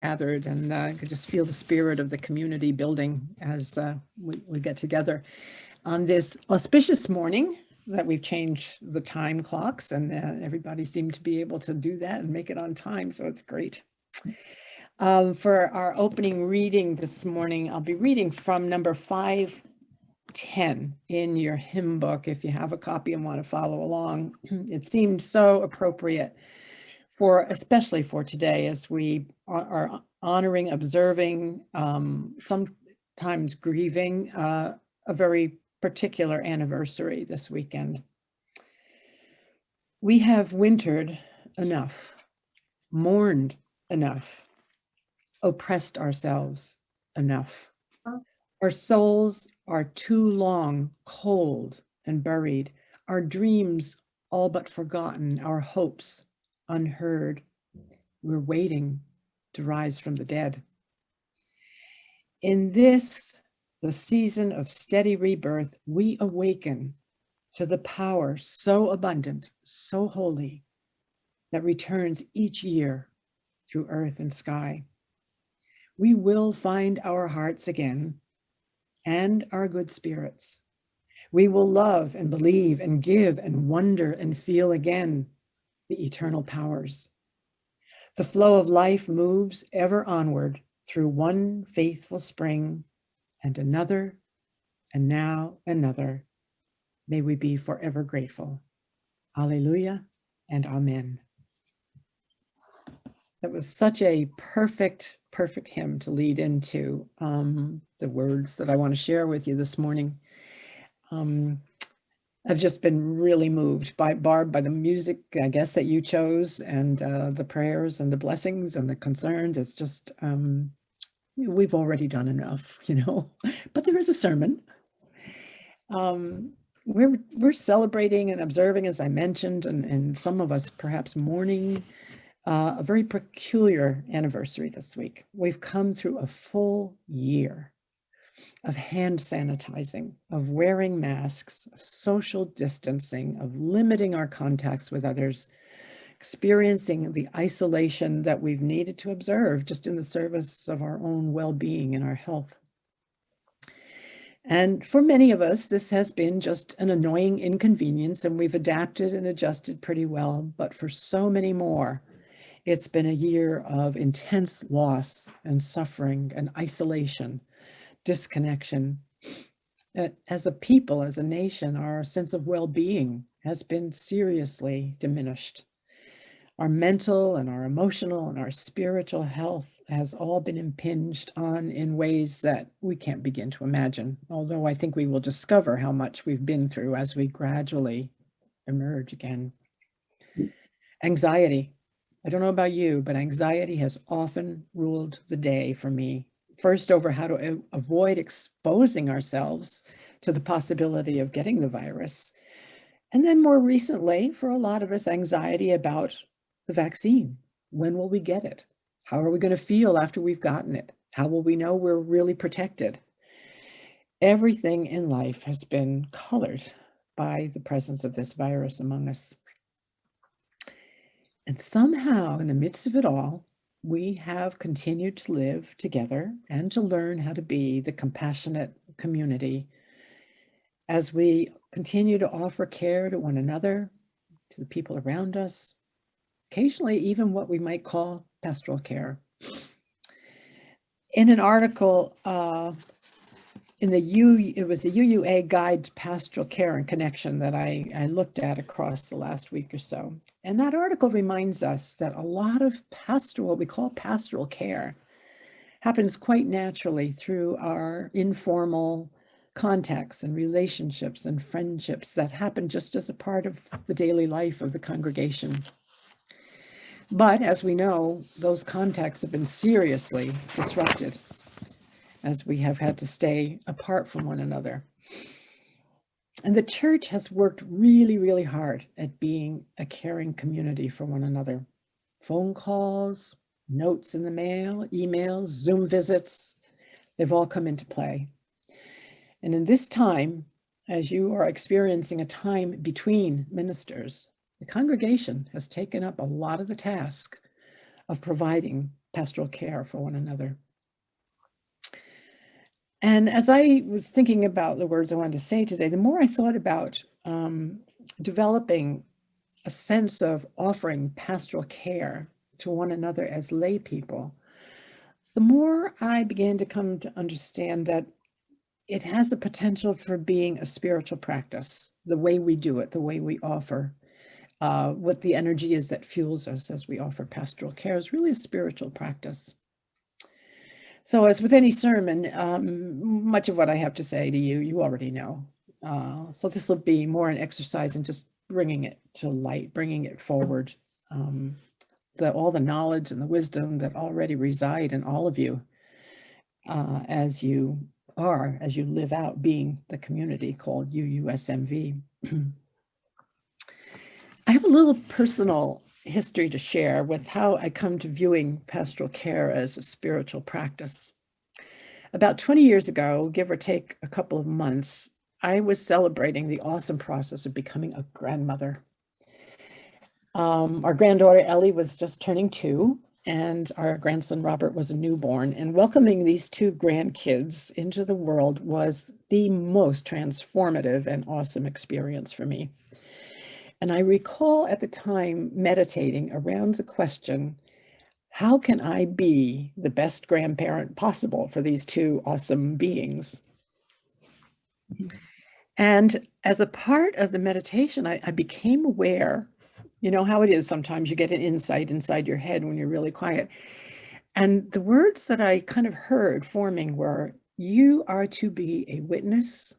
gathered, and I could just feel the spirit of the community building as we get together on this auspicious morning that we've changed the time clocks, and everybody seemed to be able to do that and make it on time, so it's great. For our opening reading this morning, I'll be reading from number 510 in your hymn book, if you have a copy and want to follow along. It seemed so appropriate especially for today, as we are honoring, observing, sometimes grieving a very particular anniversary this weekend. We have wintered enough, mourned enough, oppressed ourselves enough. Our souls are too long cold and buried, our dreams all but forgotten, our hopes unheard. We're waiting to rise from the dead. In this, the season of steady rebirth, we awaken to the power so abundant, so holy, that returns each year through earth and sky. We will find our hearts again and our good spirits. We will love and believe and give and wonder and feel again the eternal powers. The flow of life moves ever onward through one faithful spring and another, and now another. May we be forever grateful. Alleluia and amen. That was such a perfect hymn to lead into the words that I want to share with you this morning. I've just been really moved by Barb, by the music, I guess, that you chose, and the prayers and the blessings and the concerns. It's just, we've already done enough, but there is a sermon. We're celebrating and observing, as I mentioned, and some of us perhaps mourning a very peculiar anniversary this week. We've come through a full year of hand sanitizing, of wearing masks, of social distancing, of limiting our contacts with others, experiencing the isolation that we've needed to observe just in the service of our own well-being and our health. And for many of us, this has been just an annoying inconvenience, and we've adapted and adjusted pretty well. But for so many more, it's been a year of intense loss and suffering and isolation, disconnection. As a people, as a nation, our sense of well-being has been seriously diminished. Our mental and our emotional and our spiritual health has all been impinged on in ways that we can't begin to imagine, although I think we will discover how much we've been through as we gradually emerge again. Anxiety. I don't know about you, but anxiety has often ruled the day for me. First, over how to avoid exposing ourselves to the possibility of getting the virus. And then more recently, for a lot of us, anxiety about the vaccine. When will we get it? How are we going to feel after we've gotten it? How will we know we're really protected? Everything in life has been colored by the presence of this virus among us. And somehow, in the midst of it all, we have continued to live together and to learn how to be the compassionate community as we continue to offer care to one another, to the people around us, occasionally even what we might call pastoral care. In an article in it was the UUA Guide to Pastoral Care and Connection that I looked at across the last week or so. And that article reminds us that a lot of what we call pastoral care, happens quite naturally through our informal contacts and relationships and friendships that happen just as a part of the daily life of the congregation. But as we know, those contacts have been seriously disrupted as we have had to stay apart from one another. And the church has worked really, really hard at being a caring community for one another. Phone calls, notes in the mail, emails, Zoom visits, they've all come into play. And in this time, as you are experiencing a time between ministers, the congregation has taken up a lot of the task of providing pastoral care for one another. And as I was thinking about the words I wanted to say today, the more I thought about developing a sense of offering pastoral care to one another as lay people, the more I began to come to understand that it has a potential for being a spiritual practice, the way we do it, the way we offer, what the energy is that fuels us as we offer pastoral care is really a spiritual practice. So as with any sermon, much of what I have to say to you, you already know. So this will be more an exercise in just bringing it to light, bringing it forward, all the knowledge and the wisdom that already reside in all of you as you live out being the community called UUSMV. I have a little personal history to share with how I come to viewing pastoral care as a spiritual practice. About 20 years ago, give or take a couple of months, I was celebrating the awesome process of becoming a grandmother. Our granddaughter Ellie was just turning 2, and our grandson Robert was a newborn, and welcoming these 2 grandkids into the world was the most transformative and awesome experience for me. And I recall at the time meditating around the question, how can I be the best grandparent possible for these 2 awesome beings? And as a part of the meditation, I became aware, you know how it is sometimes you get an insight inside your head when you're really quiet. And the words that I kind of heard forming were, you are to be a witness,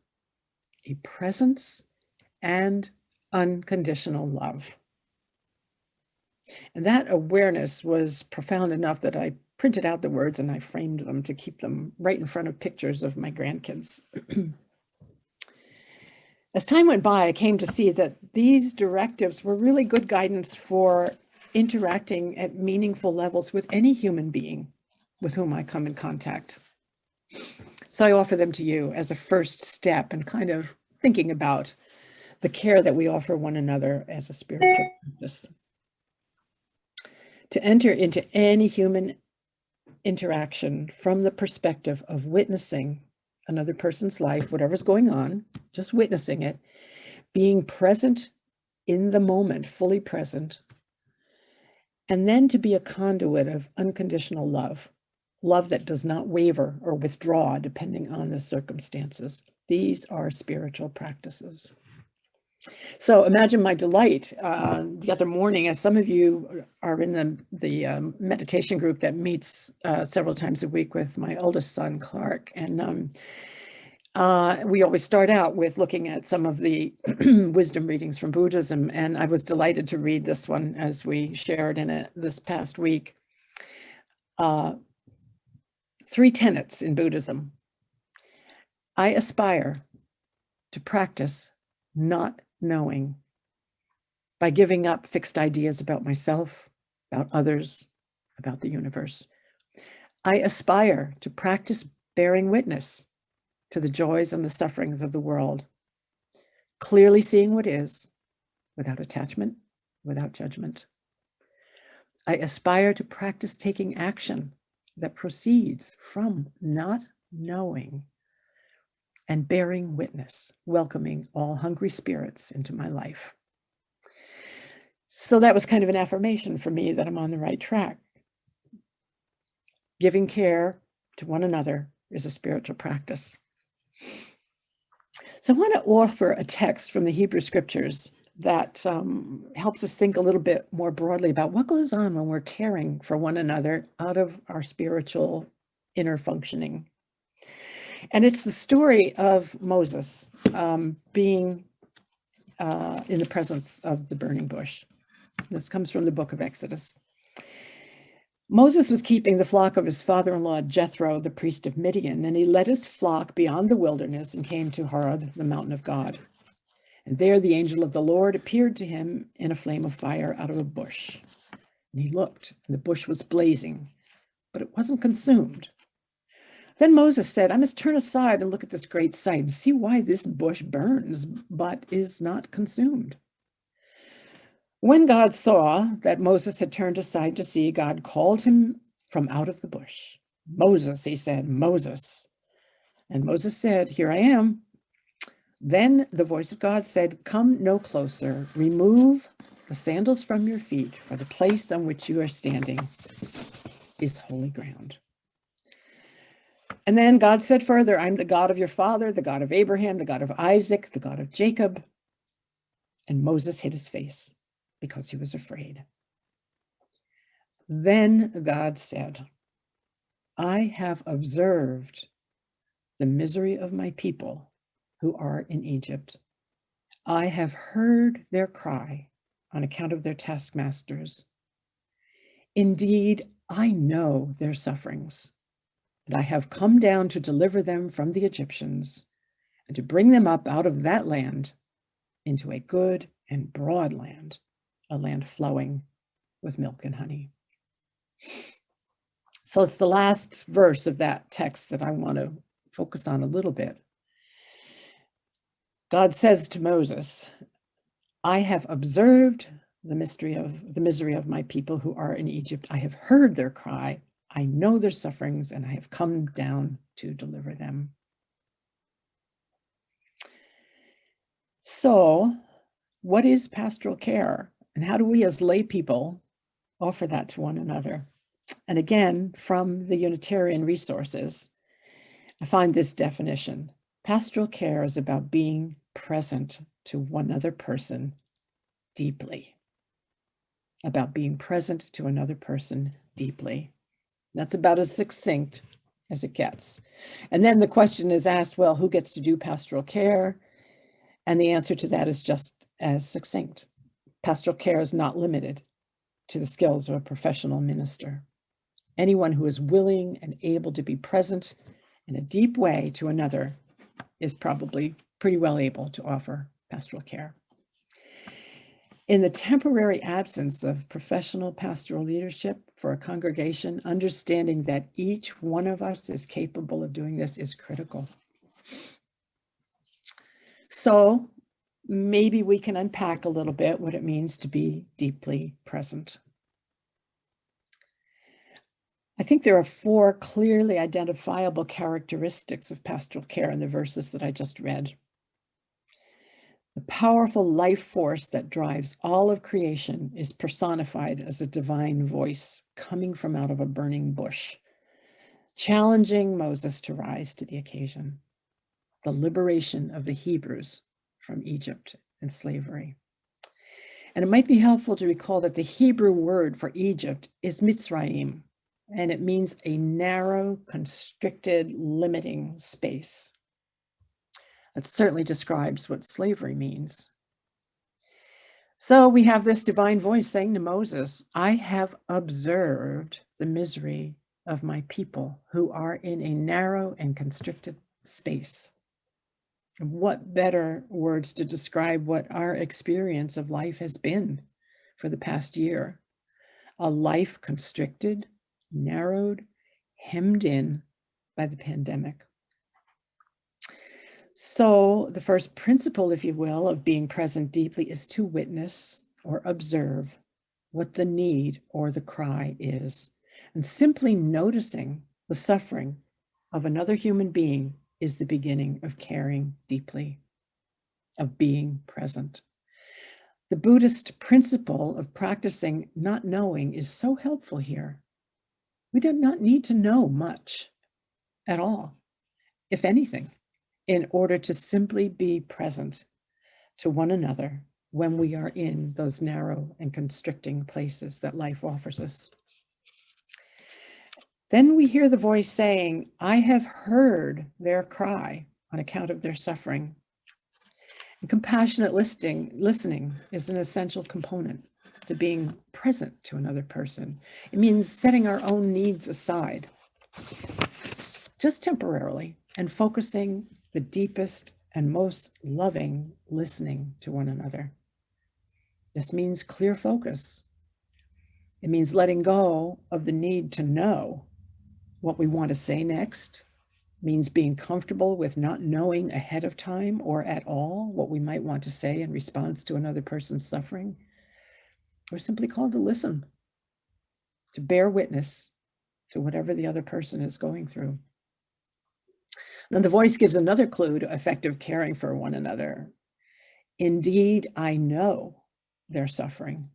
a presence, and unconditional love. And that awareness was profound enough that I printed out the words and I framed them to keep them right in front of pictures of my grandkids. As time went by, I came to see that these directives were really good guidance for interacting at meaningful levels with any human being with whom I come in contact. So I offer them to you as a first step in kind of thinking about the care that we offer one another as a spiritual practice. To enter into any human interaction from the perspective of witnessing another person's life, whatever's going on, just witnessing it, being present in the moment, fully present, and then to be a conduit of unconditional love, love that does not waver or withdraw depending on the circumstances. These are spiritual practices. So imagine my delight the other morning, as some of you are in the meditation group that meets several times a week with my oldest son, Clark. And we always start out with looking at some of the wisdom readings from Buddhism. And I was delighted to read this one as we shared in it this past week. 3 tenets in Buddhism. I aspire to practice not knowing by giving up fixed ideas about myself, about others, about the universe. I aspire to practice bearing witness to the joys and the sufferings of the world, clearly seeing what is, without attachment, without judgment. I aspire to practice taking action that proceeds from not knowing and bearing witness, welcoming all hungry spirits into my life. So that was kind of an affirmation for me that I'm on the right track. Giving care to one another is a spiritual practice. So I want to offer a text from the Hebrew scriptures that helps us think a little bit more broadly about what goes on when we're caring for one another out of our spiritual inner functioning. And it's the story of Moses being in the presence of the burning bush. This comes from the book of Exodus. Moses was keeping the flock of his father-in-law, Jethro, the priest of Midian, and he led his flock beyond the wilderness and came to Horeb, the mountain of God. And there the angel of the Lord appeared to him in a flame of fire out of a bush. And he looked, and the bush was blazing, but it wasn't consumed. Then Moses said, I must turn aside and look at this great sight and see why this bush burns, but is not consumed. When God saw that Moses had turned aside to see, God called him from out of the bush. Moses, he said, Moses. And Moses said, here I am. Then the voice of God said, come no closer, remove the sandals from your feet, for the place on which you are standing is holy ground. And then God said further, I'm the God of your father, the God of Abraham, the God of Isaac, the God of Jacob. And Moses hid his face because he was afraid. Then God said, I have observed the misery of my people who are in Egypt. I have heard their cry on account of their taskmasters. Indeed, I know their sufferings, and I have come down to deliver them from the Egyptians and to bring them up out of that land into a good and broad land, a land flowing with milk and honey. So it's the last verse of that text that I want to focus on a little bit. God says to Moses, I have observed the misery of my people who are in Egypt. I have heard their cry. I know their sufferings, and I have come down to deliver them. So, what is pastoral care, and how do we as lay people offer that to one another? And again, from the Unitarian resources, I find this definition. Pastoral care is about being present to one other person deeply. About being present to another person deeply. That's about as succinct as it gets. And then the question is asked, well, who gets to do pastoral care? And the answer to that is just as succinct. Pastoral care is not limited to the skills of a professional minister. Anyone who is willing and able to be present in a deep way to another is probably pretty well able to offer pastoral care. In the temporary absence of professional pastoral leadership for a congregation, understanding that each one of us is capable of doing this is critical. So maybe we can unpack a little bit what it means to be deeply present. I think there are 4 clearly identifiable characteristics of pastoral care in the verses that I just read. The powerful life force that drives all of creation is personified as a divine voice coming from out of a burning bush, challenging Moses to rise to the occasion. The liberation of the Hebrews from Egypt and slavery. And it might be helpful to recall that the Hebrew word for Egypt is Mitzrayim, and it means a narrow, constricted, limiting space. That certainly describes what slavery means. So we have this divine voice saying to Moses, I have observed the misery of my people who are in a narrow and constricted space. And what better words to describe what our experience of life has been for the past year? A life constricted, narrowed, hemmed in by the pandemic. So the first principle, if you will, of being present deeply is to witness or observe what the need or the cry is. And simply noticing the suffering of another human being is the beginning of caring deeply, of being present. The Buddhist principle of practicing not knowing is so helpful here. We do not need to know much at all, if anything, in order to simply be present to one another when we are in those narrow and constricting places that life offers us. Then we hear the voice saying, I have heard their cry on account of their suffering. And compassionate listening is an essential component to being present to another person. It means setting our own needs aside, just temporarily, and focusing the deepest and most loving listening to one another. This means clear focus. It means letting go of the need to know what we want to say next. It means being comfortable with not knowing ahead of time or at all what we might want to say in response to another person's suffering. We're simply called to listen, to bear witness, to whatever the other person is going through. Then the voice gives another clue to effective caring for one another. Indeed, I know they're suffering.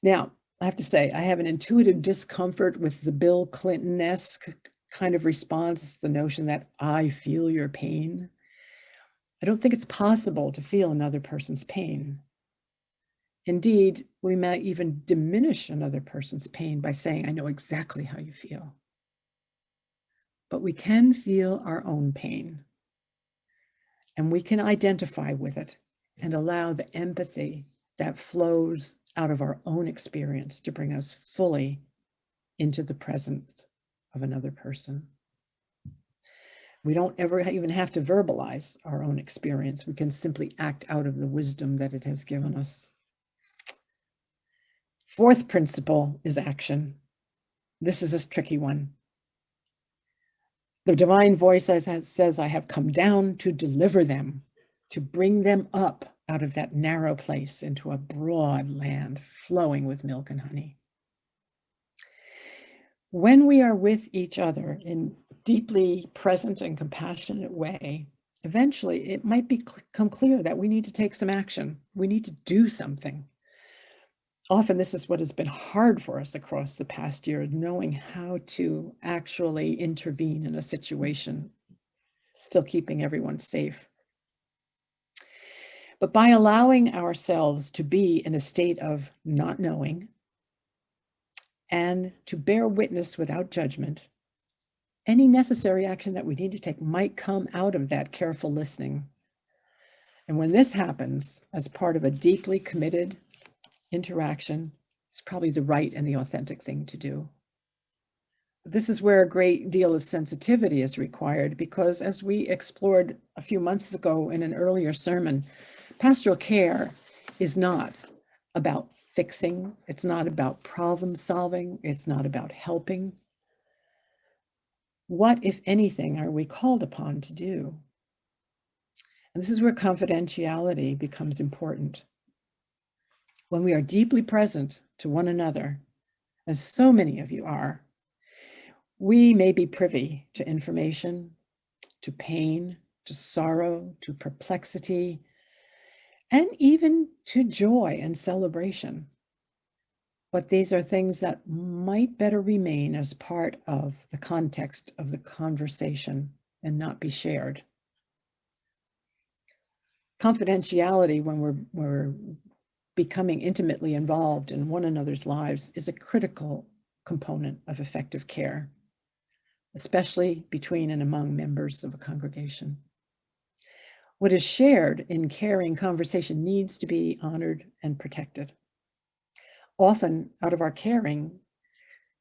Now, I have to say, I have an intuitive discomfort with the Bill Clinton-esque kind of response, the notion that I feel your pain. I don't think it's possible to feel another person's pain. Indeed, we might even diminish another person's pain by saying, I know exactly how you feel. But we can feel our own pain, and we can identify with it and allow the empathy that flows out of our own experience to bring us fully into the presence of another person. We don't ever even have to verbalize our own experience. We can simply act out of the wisdom that it has given us. Fourth principle is action. This is a tricky one. The divine voice says, I have come down to deliver them, to bring them up out of that narrow place into a broad land flowing with milk and honey. When we are with each other in deeply present and compassionate way, eventually it might become clear that we need to take some action. We need to do something. Often this is what has been hard for us across the past year, knowing how to actually intervene in a situation, still keeping everyone safe. But by allowing ourselves to be in a state of not knowing and to bear witness without judgment, any necessary action that we need to take might come out of that careful listening. And when this happens as part of a deeply committed interaction, it's probably the right and the authentic thing to do. This is where a great deal of sensitivity is required, because as we explored a few months ago in an earlier sermon, pastoral care is not about fixing. It's not about problem solving. It's not about helping. What, if anything, are we called upon to do? And this is where confidentiality becomes important. When we are deeply present to one another, as so many of you are, we may be privy to information, to pain, to sorrow, to perplexity, and even to joy and celebration. But these are things that might better remain as part of the context of the conversation and not be shared. Confidentiality, when we're becoming intimately involved in one another's lives, is a critical component of effective care, especially between and among members of a congregation. What is shared in caring conversation needs to be honored and protected. Often, out of our caring,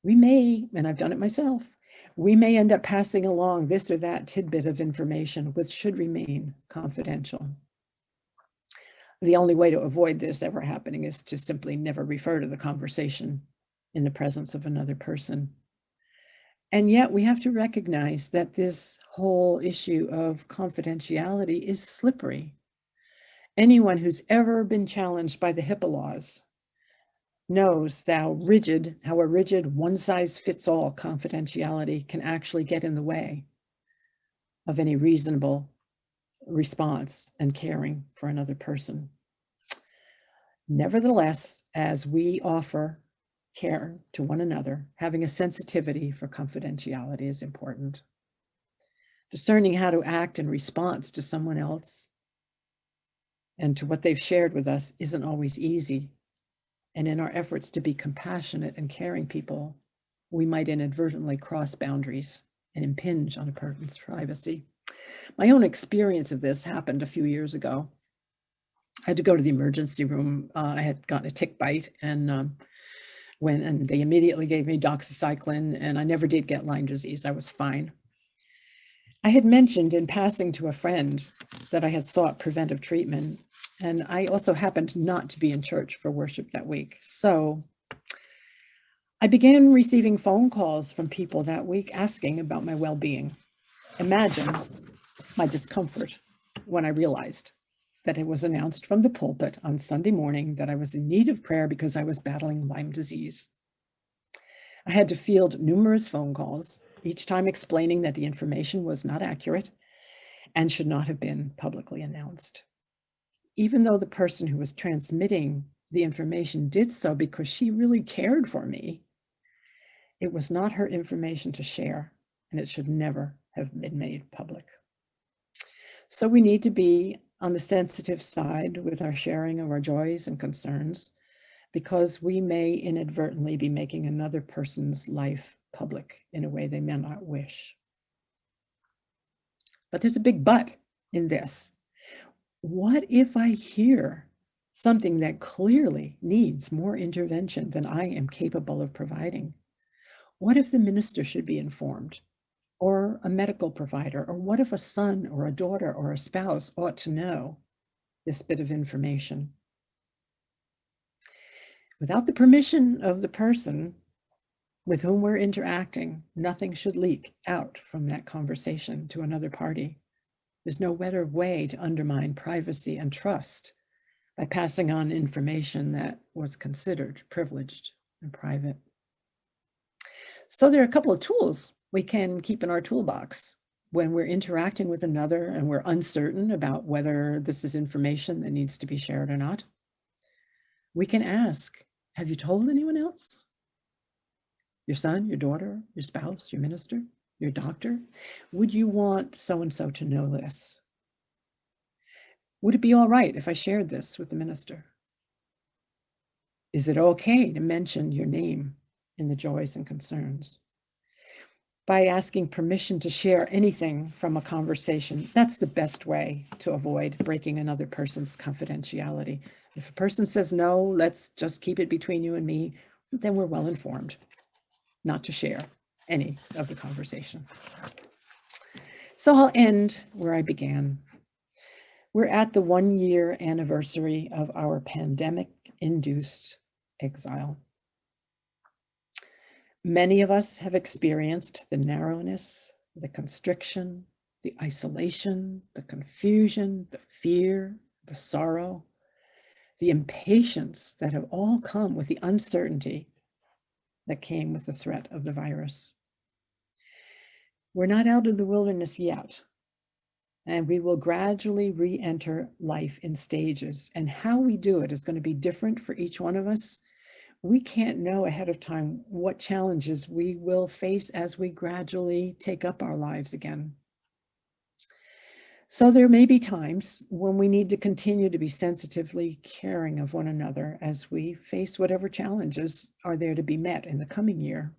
we may, and I've done it myself, we may end up passing along this or that tidbit of information which should remain confidential. The only way to avoid this ever happening is to simply never refer to the conversation in the presence of another person. And yet we have to recognize that this whole issue of confidentiality is slippery. Anyone who's ever been challenged by the HIPAA laws knows how a rigid one-size-fits-all confidentiality can actually get in the way of any reasonable response and caring for another person. Nevertheless, as we offer care to one another, having a sensitivity for confidentiality is important. Discerning how to act in response to someone else and to what they've shared with us isn't always easy. And in our efforts to be compassionate and caring people, we might inadvertently cross boundaries and impinge on a person's privacy. My own experience of this happened a few years ago. I had to go to the emergency room. I had gotten a tick bite, and they immediately gave me doxycycline, and I never did get Lyme disease. I was fine. I had mentioned in passing to a friend that I had sought preventive treatment, and I also happened not to be in church for worship that week. So I began receiving phone calls from people that week asking about my well-being. Imagine my discomfort when I realized that it was announced from the pulpit on Sunday morning that I was in need of prayer because I was battling Lyme disease. I had to field numerous phone calls, each time explaining that the information was not accurate and should not have been publicly announced. Even though the person who was transmitting the information did so because she really cared for me, it was not her information to share, and it should never have been made public. So we need to be on the sensitive side with our sharing of our joys and concerns, because we may inadvertently be making another person's life public in a way they may not wish. But there's a big but in this. What if I hear something that clearly needs more intervention than I am capable of providing? What if the minister should be informed, or a medical provider? Or what if a son or a daughter or a spouse ought to know this bit of information? Without the permission of the person with whom we're interacting, nothing should leak out from that conversation to another party. There's no better way to undermine privacy and trust by passing on information that was considered privileged and private. So there are a couple of tools we can keep in our toolbox when we're interacting with another and we're uncertain about whether this is information that needs to be shared or not. We can ask, have you told anyone else? Your son, your daughter, your spouse, your minister, your doctor? Would you want so-and-so to know this? Would it be all right if I shared this with the minister? Is it okay to mention your name in the joys and concerns? By asking permission to share anything from a conversation, that's the best way to avoid breaking another person's confidentiality. If a person says, no, let's just keep it between you and me, then we're well informed not to share any of the conversation. So I'll end where I began. We're at the 1-year anniversary of our pandemic-induced exile. Many of us have experienced the narrowness, the constriction, the isolation, the confusion, the fear, the sorrow, the impatience that have all come with the uncertainty that came with the threat of the virus. We're not out of the wilderness yet, and we will gradually re-enter life in stages. And how we do it is going to be different for each one of us. We can't know ahead of time what challenges we will face as we gradually take up our lives again. So there may be times when we need to continue to be sensitively caring of one another as we face whatever challenges are there to be met in the coming year.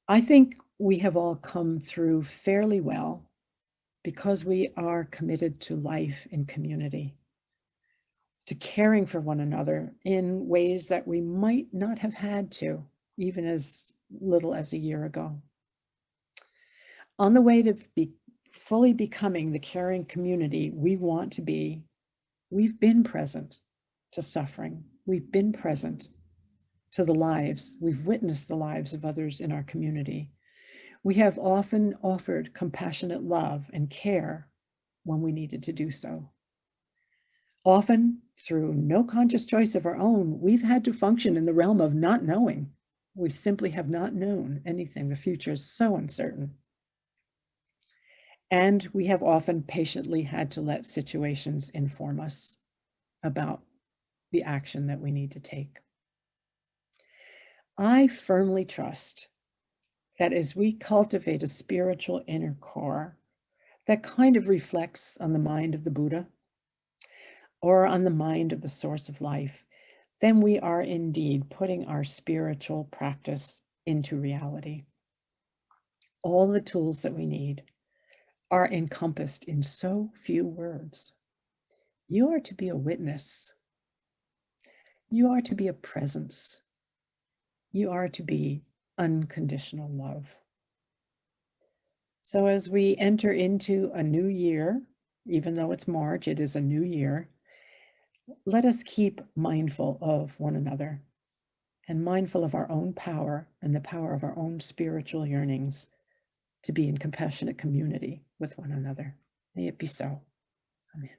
I think we have all come through fairly well because we are committed to life in community, to caring for one another in ways that we might not have had to, even as little as a year ago. On the way to be fully becoming the caring community we want to be, we've been present to suffering. We've been present to the lives. We've witnessed the lives of others in our community. We have often offered compassionate love and care when we needed to do so. Often, through no conscious choice of our own, we've had to function in the realm of not knowing. We simply have not known anything. The future is so uncertain. And we have often patiently had to let situations inform us about the action that we need to take. I firmly trust that as we cultivate a spiritual inner core that kind of reflects on the mind of the Buddha or on the mind of the source of life, then we are indeed putting our spiritual practice into reality. All the tools that we need are encompassed in so few words. You are to be a witness. You are to be a presence. You are to be unconditional love. So as we enter into a new year, even though it's March, it is a new year, let us keep mindful of one another and mindful of our own power and the power of our own spiritual yearnings to be in compassionate community with one another. May it be so. Amen.